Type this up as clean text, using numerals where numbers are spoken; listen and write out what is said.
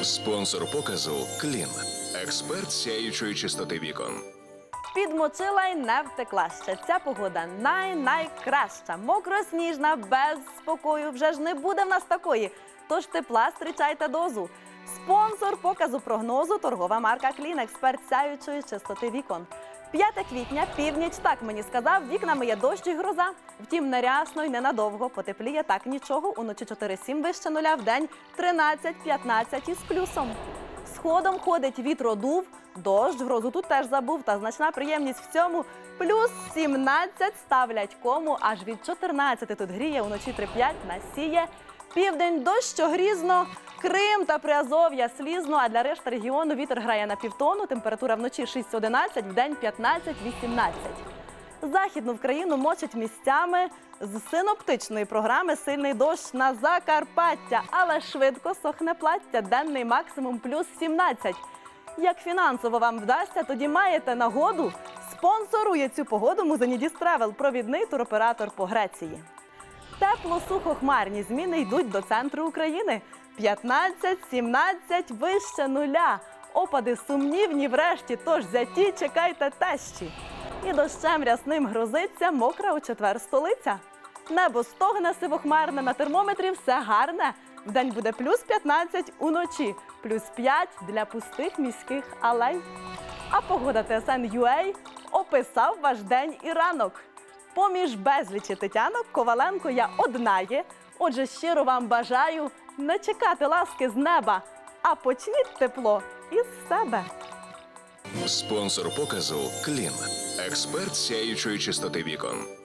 Спонсор показу Клін. Експерт сяючої чистоти вікон. Підмочила й не втекла ще. Ця погода найкраща. Мокро-сніжна, без спокою. Вже ж не буде в нас такої. Тож тепла зустрічайте дозу. Спонсор показу прогнозу – торгова марка Клін. Експерт сяючої чистоти вікон. 5 квітня, північ, так мені сказав, вікнами є дощ і гроза. Втім, не рясно й ненадовго. Потепліє так нічого. Уночі 4-7 вище нуля, вдень 13-15 із плюсом. Сходом ходить вітродув, дощ, грозу тут теж забув, та значна приємність в цьому. Плюс 17 ставлять кому, аж від 14 тут гріє, уночі 3-5 насіє. Південь дощ, грізно, Крим та Приазов'я слізно, а для решти регіону вітер грає на півтону, температура вночі 6-11, вдень 15-18. Західну Вкраїну мочить місцями з синоптичної програми сильний дощ на Закарпаття, але швидко сохне плаття, денний максимум плюс 17. Як фінансово вам вдасться, тоді маєте нагоду. Спонсорує цю погоду Музенідіс Тревел, провідний туроператор по Греції. Тепло-сухохмарні зміни йдуть до центру України. 15-17 вище нуля. Опади сумнівні врешті, тож зяті чекайте тещі. І дощем рясним грозиться мокра у четвер столиця. Небо стогне сивохмарне, на термометрі все гарне. Вдень буде плюс 15, уночі плюс 5 для пустих міських алей. А погода ТСН.UA описав ваш день і ранок. Поміж безлічі Тетянок Коваленко я одна є. Отже, щиро вам бажаю не чекати ласки з неба, а почніть тепло із себе. Спонсор показу Клін. Експерт сяючої чистоти вікон.